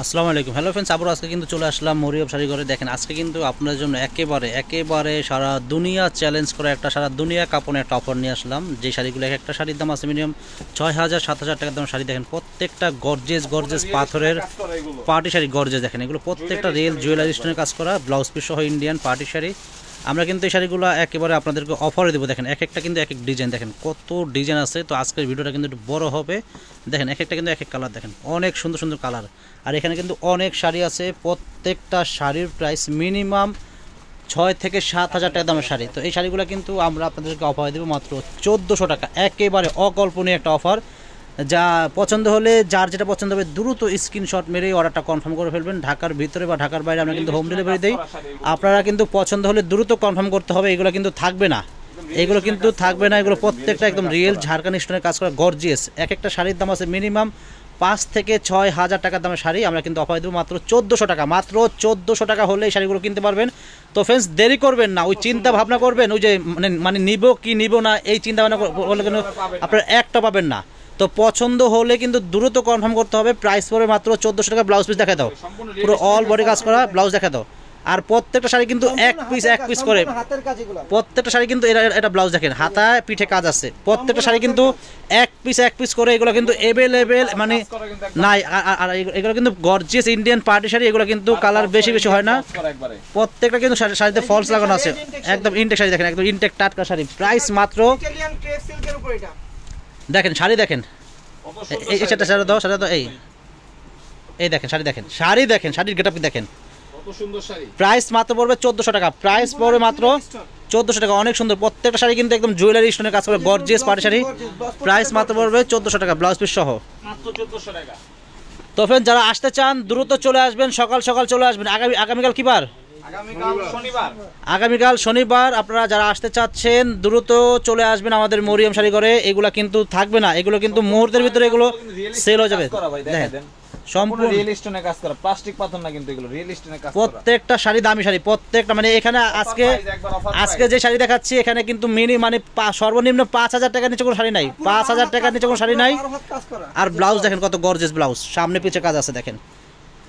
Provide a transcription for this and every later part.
আসসালামু আলাইকুম। Hello friends, আবার আজকে কিন্তু চলে আসলাম মরিয়ম শাড়ি ঘরে। দেখেন আজকে কিন্তু আপনাদের জন্য একেবারে সারা দুনিয়া চ্যালেঞ্জ করে একটা সারা দুনিয়া কাপড়ে একটা অফার নিয়ে আসলাম। যে শাড়িগুলো একটা শাড়ির দাম আছে মিনিমাম ৬,০০০-৭,০০০ টাকার দাম শাড়ি। দেখেন প্রত্যেকটা গর্জেস পাথরের পার্টি শাড়ি, গর্জেস। দেখেন এগুলো প্রত্যেকটা রিয়েল জুয়েলারি স্টোনের কাজ করা, ব্লাউজ পিস সহ ইন্ডিয়ান পার্টি শাড়ি। আমরা কিন্তু এই শাড়িগুলো একেবারে আপনাদেরকে অফারে দেবো। দেখেন এক একটা কিন্তু এক এক ডিজাইন, দেখেন কত ডিজাইন আছে। তো আজকের ভিডিওটা কিন্তু একটু বড় হবে। দেখেন এক একটা কিন্তু এক এক কালার, দেখেন অনেক সুন্দর সুন্দর কালার। আর এখানে কিন্তু অনেক শাড়ি আছে, প্রত্যেকটা শাড়ির প্রাইস মিনিমাম ৬,০০০-৭,০০০ টাকা দামের শাড়ি। তো এই শাড়িগুলো কিন্তু আমরা আপনাদেরকে অফারে দেবো মাত্র ১৪০০ টাকা। একেবারে অকল্পনীয় একটা অফার। যা পছন্দ হলে, যার যেটা পছন্দ হবে দ্রুত স্ক্রিনশট মেরে অর্ডারটা কনফার্ম করে ফেলবেন। ঢাকার ভিতরে বা ঢাকার বাইরে আমরা কিন্তু হোম ডেলিভারি দিই। আপনারা কিন্তু পছন্দ হলে দ্রুত কনফার্ম করতে হবে। এগুলো কিন্তু থাকবে না, এগুলো প্রত্যেকটা একদম রিয়েল ঝাড়খান্ড স্টোনের কাজ করা গর্জিয়াস। এক একটা শাড়ির দাম আছে মিনিমাম ৫ থেকে ৬,০০০ টাকার দামের শাড়ি। আমরা কিন্তু অফার দেবো মাত্র ১৪০০ টাকা। মাত্র ১৪০০ টাকা হলে এই শাড়িগুলো কিনতে পারবেন। তো ফ্রেন্ডস, দেরি করবেন না, ওই চিন্তা ভাবনা করবেন, ওই যে মানে নিব কি নিব না এই চিন্তা ভাবনা করলে কিন্তু আপনারা একটা পাবেন না। তো পছন্দ হলে কিন্তু দ্রুত কনফার্ম করতে হবে। প্রাইস পড়বে মাত্র ১৪০০ টাকা। ব্লাউজ পিস দেখা দাও, পুরো অল বডি কাজ করা ব্লাউজ দেখা দাও। আর প্রত্যেকটা শাড়ি কিন্তু এক পিস করে, প্রত্যেকটা শাড়ি কিন্তু এটা ব্লাউজ দেখেন হাতায় পিঠে কাজ আছে। প্রত্যেকটা শাড়ি কিন্তু এক পিস করে। এগুলো কিন্তু এভেলেবেল মানে নাই। আর এগুলো কিন্তু গর্জিয়াস ইন্ডিয়ান পার্টি শাড়ি। এগুলো কিন্তু কালার বেশি হয় না। প্রত্যেকটা কিন্তু শাড়িতে ফলস লাগানো আছে, একদম ইনটেক শাড়ি। দেখেন একদম ইনটেক টাটকা শাড়ি। প্রাইস মাত্র দেখেন শাড়ি দেখেন, এই শাড়িটা দাও এই দেখেন শাড়ি দেখেন, শাড়ির গেটআপ দেখেন। প্রাইস মাত্র পড়বে ১৪০০ টাকা। প্রাইস পড়বে মাত্র ১৪০০ টাকা। অনেক সুন্দর প্রত্যেকটা শাড়ি কিন্তু একদম জুয়েলারি স্টোনের কাজ করে গর্জিয়াস পার্টি শাড়ি। প্রাইস মাত্র পড়বে ১৪০০ টাকা, ব্লাউজ পিস সহ মাত্র ১৪০০ টাকা। তো ফ্রেন্ড, যারা আসতে চান দ্রুত চলে আসবেন, সকাল চলে আসবেন। আগামীকাল কি বার? আগামীকাল শনিবার। আপনারা যারা আসতে চাচ্ছেন দ্রুত চলে আসবেন আমাদের মরিয়ম শাড়ি ঘরে। এগুলা কিন্তু থাকবে না, এগুলো কিন্তু মুহূর্তের ভিতরে এগুলো সেল হয়ে যাবে। দেখেন সম্পূর্ণ রিয়েল স্টোনে কাজ করা, প্লাস্টিক পাথর না, কিন্তু এগুলো রিয়েল স্টোনে কাজ করা। প্রত্যেকটা শাড়ি দামি শাড়ি, প্রত্যেকটা মানে এখানে আজকে যে শাড়ি দেখাচ্ছি এখানে কিন্তু মানে সর্বনিম্ন ৫,০০০ টাকার নিচে কোনো শাড়ি নাই। ৫,০০০ টাকার নিচে কোনো শাড়ি নাই। আর ব্লাউজ দেখেন কত গর্জিয়াস ব্লাউজ, সামনে পিছে কাজ আছে দেখেন।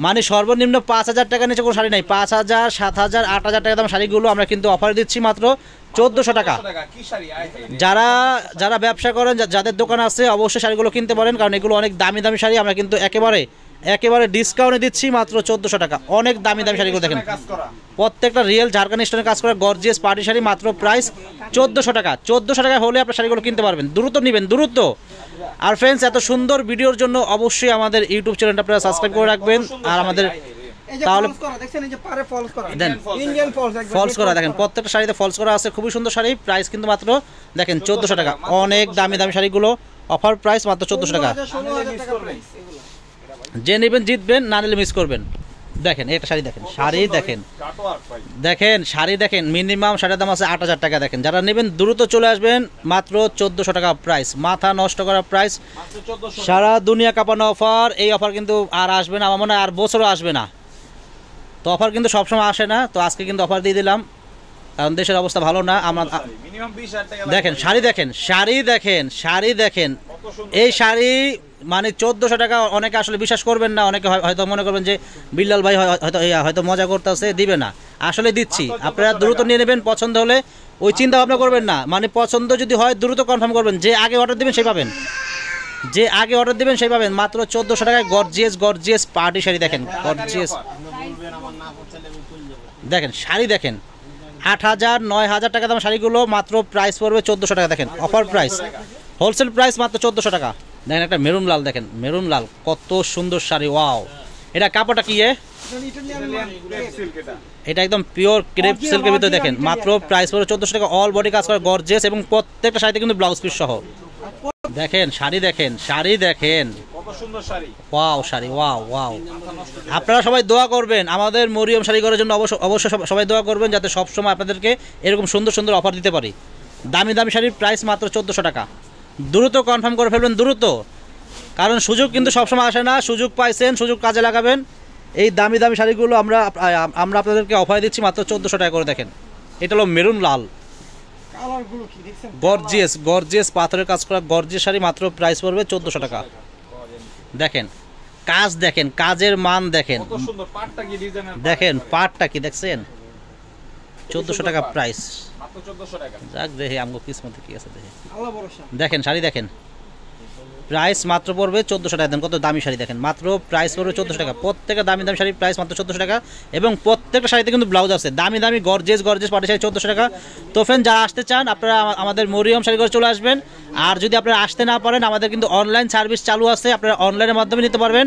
মানে সর্বনিম্ন ৫,০০০ টাকার নিচে কোনো শাড়ি নাই। ৫,০০০, ৭,০০০, ৮,০০০ টাকা দাম শাড়িগুলো আমরা কিন্তু অফার দিচ্ছি মাত্র ১৪০০ টাকা। যারা ব্যবসা করেন, যাদের দোকান আছে অবশ্যই শাড়িগুলো কিনতে পারেন, কারণ এগুলো অনেক দামি শাড়ি। আমরা কিন্তু একেবারে ডিসকাউন্টে দিচ্ছি মাত্র ১৪০০ টাকা। অনেক দামি শাড়িগুলো দেখেন, প্রত্যেকটা রিয়েল ঝাড়খান্ড স্টোনের কাজ করা গর্জিয়াস পার্টি শাড়ি। মাত্র প্রাইস ১৪০০ টাকা। ১৪০০ টাকা হলে আপনার শাড়িগুলো কিনতে পারবেন। দ্রুত নেবেন, দ্রুত। আর ফ্রেন্ডস, এত সুন্দর ভিডিওর জন্য অবশ্যই আমাদের ইউটিউব চ্যানেলটা আপনারা সাবস্ক্রাইব করে রাখবেন। আর আমাদের তাহলে ফলস করা দেখেন, প্রত্যেকটা শাড়িতে ফলস করা আছে, খুবই সুন্দর শাড়ি। প্রাইস কিন্তু মাত্র দেখেন ১৪০০ টাকা। অনেক দামি শাড়িগুলো অফার প্রাইস মাত্র ১৪০০ টাকা। যে নেবেন জিতবেন, না নিলে মিস করবেন। দেখেন এটা শাড়ি দেখেন, শাড়ি দেখেন মিনিমাম শাড়ির দাম আছে ৮,০০০ টাকা। দেখেন যারা নেবেন দ্রুত চলে আসবেন, মাত্র ১৪০০ টাকা প্রাইস। মাথা নষ্ট করা প্রাইস, সারা দুনিয়া কাঁপানো অফার। এই অফার কিন্তু আর আসবে না, আমার মনে হয় আর বছরও আসবে না। তো অফার কিন্তু সবসময় আসে না, তো আজকে কিন্তু অফার দিয়ে দিলাম, কারণ দেশের অবস্থা ভালো না। আমরা দেখেন শাড়ি দেখেন এই শাড়ি মানে ১৪০০ টাকা। অনেকে আসলে বিশ্বাস করবেন না, অনেকে হয়তো মনে করবেন যে বিল্লাল ভাই হয়তো মজা করতেছে, দিবে না। আসলে দিচ্ছি, আপনারা দ্রুত নিয়ে নেবেন। পছন্দ হলে ওই চিন্তা ভাবনা করবেন না, মানে পছন্দ যদি হয় দ্রুত কনফার্ম করবেন। যে আগে অর্ডার দেবেন সেই পাবেন, মাত্র ১৪০০ টাকায় গর্জিয়াস পার্টি শাড়ি। দেখেন গর্জিয়াস দেখেন শাড়ি দেখেন, ৮,০০০, ৯,০০০ টাকা দাম শাড়িগুলো মাত্র প্রাইস পড়বে ১৪০০ টাকা। দেখেন অফার প্রাইস, হোলসেল প্রাইস মাত্র ১৪০০ টাকা। দেখেন একটা মেরুন লাল, দেখেন মেরুন লাল, কত সুন্দর শাড়ি। ওয়াও, এটা কাপড়টা কি? এটা একদম পিওর ক্রেপ সিল্কের ভিতরে। দেখেন মাত্র প্রাইস পড়বে ১৪০০ টাকা। অল বডি কাজ করা গর্জিয়াস, এবং প্রত্যেকটা শাড়িতে কিন্তু ব্লাউজ পিস সহ। দেখেন শাড়ি দেখেন কত সুন্দর শাড়ি। Wow sari, wow. আপনারা সবাই দোয়া করবেন আমাদের মরিয়ম শাড়ি ঘরের জন্য। অবশ্যই সবাই দোয়া করবেন, যাতে সবসময় আপনাদেরকে এরকম সুন্দর অফার দিতে পারি। দামি শাড়ির প্রাইস মাত্র ১৪০০ টাকা। দ্রুত কনফার্ম করে ফেলবেন, দ্রুত, কারণ সুযোগ কিন্তু সবসময় আসে না। সুযোগ পাইছেন, সুযোগ কাজে লাগাবেন। এই দামি শাড়িগুলো আমরা আপনাদেরকে অফার দিচ্ছি মাত্র ১৪০০ টাকা করে। দেখেন এটা হলো মেরুন লাল, গর্জিয়াস পাথরের কাজ করা গর্জিয়াস শাড়ি। মাত্র প্রাইস পড়বে ১৪০০ টাকা। দেখেন কাজ দেখেন, কাজের মান দেখেন, কত সুন্দর পাটটা কি ডিজাইনের দেখেন পাটটা কি দেখছেন, 1400 টাকা প্রাইস, মাত্র 1400 টাকা। যাক দেখি আমগো কিসমতে কি আছে দেখি, আল্লাহ ভরসা। দেখেন শাড়ি দেখেন, প্রাইস মাত্র পড়বে 1400 টাকা। দেন কত দামি শাড়ি দেখেন, মাত্র প্রাইস পড়বে 1400 টাকা। প্রত্যেকটা দামি দামি শাড়ির প্রাইস মাত্র 1400 টাকা এবং প্রত্যেকটা শাড়িতে কিন্তু ব্লাউজ আছে, দামি দামি গর্জেস গর্জেস পাটি শাড়ি 1400 টাকা। তো ফ্রেন্ড যারা আসতে চান আপনারা আমাদের মরিয়ম শাড়ি ঘরে চলে আসবেন। আর যদি আপনারা আসতে না পারেন আমাদের কিন্তু অনলাইন সার্ভিস চালু আছে, আপনারা অনলাইনের মাধ্যমে নিতে পারবেন।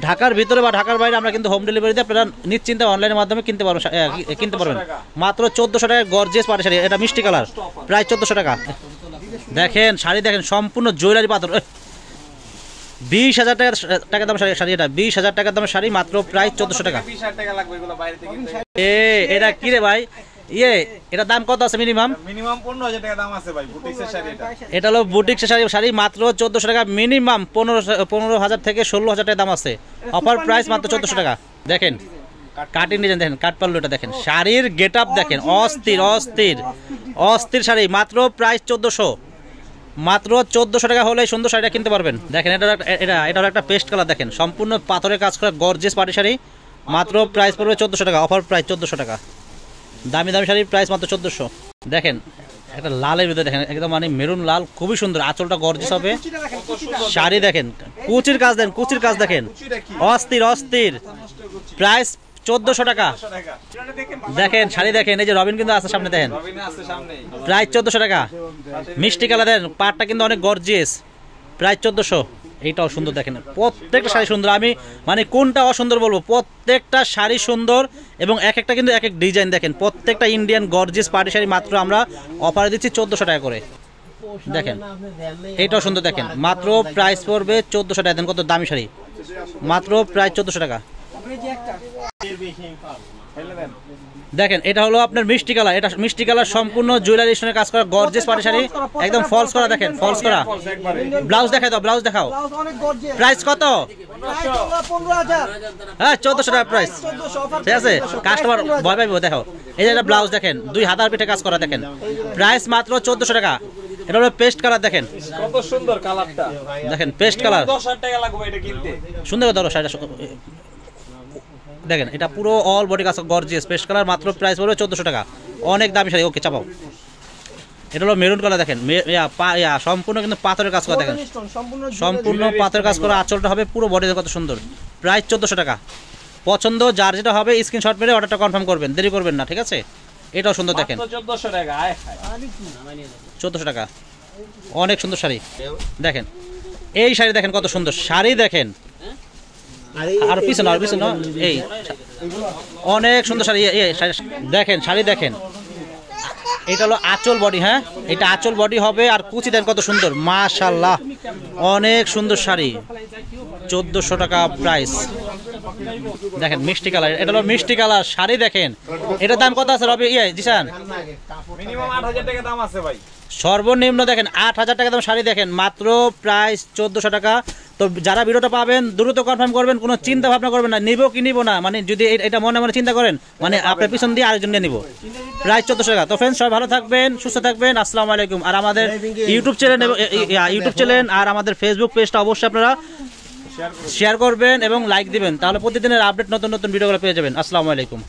ঢাকার ভিতরে বা ঢাকার বাইরে আমরা কিন্তু হোম ডেলিভারিতে আপনারা নিশ্চিন্তে অনলাইনের মাধ্যমে কিনতে পারবেন। মাত্র 1400 টাকায় গর্জেস পাটি শাড়ি, এটা মিষ্টি কালার, প্রায় 1400 টাকা। দেখেন শাড়ি দেখেন, সম্পূর্ণ জুয়েলারি পাথর, 20,000 টাকা দাম শাড়ি, এটা 20,000 টাকা দামের শাড়ি, মাত্র প্রায় 1400 টাকা। এটা কি রে ভাই, এটা দাম কত আছে মিনিমাম? মিনিমাম 15,000 টাকা দাম আছে ভাই বুটিক্সের শাড়ি। এটা হলো বুটিক্সের শাড়ি, মাত্র 1400 টাকা মিনিমাম, 15,000 থেকে 16,000 টাকা দাম আছে। অফার প্রাইস মাত্র 1400 টাকা। দেখেন কাটিং ডিজাইন দেখেন, কাট পাল্লুটা দেখেন, শাড়ির গেট আপ দেখেন, অস্থির অস্থির অস্থির শাড়ি, মাত্র প্রাইস 1400। মাত্র 1400 টাকা হলে সুন্দর শাড়িটা কিনতে পারবেন। দেখেন এটা একটা পেস্ট কালার, দেখেন সম্পূর্ণ পাথরের কাজ করা গর্জিয়াস পাটি শাড়ি, মাত্র প্রাইস পড়বে 1400 টাকা। অফার প্রাইস 1400 টাকা। দামি দামি শাড়ির প্রাইস মাত্র 1400। দেখেন একটা লালের ভিতরে দেখেন, একদম মানে মেরুন লাল, খুবই সুন্দর, আঁচলটা গর্জিয়াস হবে। শাড়ি দেখেন, কুচির কাজ দেখেন, কুচির কাজ দেখেন, অস্থির অস্থির, প্রাইস 1400 টাকা। দেখেন শাড়ি দেখেন, এই যে রবিন কিন্তু আছে সামনে, দেখেন প্রাইস 1400 টাকা। মিষ্টি কালার দেন, পাটটা কিন্তু অনেক গর্জিয়াস, প্রাইস 1400। এইটাও সুন্দর দেখেন, প্রত্যেকটা শাড়ি সুন্দর, আমি মানে কোনটা অসুন্দর বলবো, প্রত্যেকটা শাড়ি সুন্দর এবং এক একটা কিন্তু এক এক ডিজাইন। দেখেন প্রত্যেকটা ইন্ডিয়ান গর্জিয়াস পাটি শাড়ি মাত্র আমরা অফারে দিচ্ছি 1400 টাকা করে। দেখেন এইটাও সুন্দর, দেখেন মাত্র প্রাইস পড়বে 1400 টাকা। দেন কত দামি শাড়ি, মাত্র প্রায় 1400 টাকা। দেখেন এটা হলো আপনার মিষ্টি কালার, এটা মিষ্টি কালার সম্পূর্ণ জুয়েলারি স্টোনের কাজ করা গর্জিয়াস পাটি শাড়ি, একদম ফলস করা। দেখেন ফলস করা, ব্লাউজ দেখাই দাও, ব্লাউজ দেখাও। প্রাইস কত? হ্যাঁ 1400 টাকা প্রাইস, ঠিক আছে। কাস্টমার ভয় পাইবো, দেখো এই যে এটা ব্লাউজ দেখেন, 2 হাতার পিঠে কাজ করা, দেখেন প্রাইস মাত্র 1400 টাকা। এটা হলো পেস্ট কালার, দেখেন কত সুন্দর কালারটা, দেখেন পেস্ট কালার, 10,000 টাকা লাগবে এটা কিনতে। সুন্দর ধরো শাড়িটা দেখেন, এটা পুরো অল বডি কাজ গর্জিয়াস পেস্ট কালার, মাত্র প্রাইস পড়বে 1400 টাকা। অনেক দামি শাড়ি, ওকে চাপাও। এটা হলো মেরুন কালার, দেখেন সম্পূর্ণ কিন্তু পাথরের কাজ করা, দেখেন সম্পূর্ণ পাথরের কাজ করা, আঁচলটা হবে পুরো বডি কত সুন্দর, প্রাইস 1400 টাকা। পছন্দ যার যেটা হবে স্ক্রিনশট মেরে অর্ডারটা কনফার্ম করবেন, দেরি করবেন না, ঠিক আছে। এটাও সুন্দর দেখেন, 1400 টাকা, 1400 টাকা, অনেক সুন্দর শাড়ি। দেখেন এই শাড়ি দেখেন কত সুন্দর শাড়ি, দেখেন আর পিছনে এই অনেক সুন্দর শাড়ি, দেখেন শাড়ি দেখেন। এটা হলো আঁচল বডি, হ্যাঁ এটা আঁচল বডি হবে, আর কুচি দেন কত সুন্দর, মাশাআল্লাহ অনেক সুন্দর শাড়ি, 1400 টাকা প্রাইস। দেখেন মিষ্টি কালার, এটা হলো মিষ্টি কালার শাড়ি, দেখেন এটার দাম কত আছে রবি জিসান? মিনিমাম 8,000 টাকা দাম আছে ভাই, সর্বনিম্ন দেখেন 8,000 টাকা দাম শাড়ি, দেখেন মাত্র প্রাইস 1400 টাকা। তো যারা ভিডিওটা পাবেন দ্রুত কনফার্ম করবেন, কোনো চিন্তা ভাবনা করবেন না নিব কি নিব না, মানে যদি এটা মনে মনে চিন্তা করেন মানে আপনার পিছন দিয়ে আরেকজন নিয়ে নিব, প্রাইস 1400 টাকা। তো ফ্রেন্ডস সবাই ভালো থাকবেন, সুস্থ থাকবেন, আসসালামু আলাইকুম। আর আমাদের ইউটিউব চ্যানেল আর আমাদের ফেসবুক পেজটা অবশ্যই আপনারা শেয়ার করবেন এবং লাইক দিবেন, তাহলে প্রতিদিনের আপডেট নতুন নতুন ভিডিওগুলো পেয়ে যাবেন। আসসালামু আলাইকুম।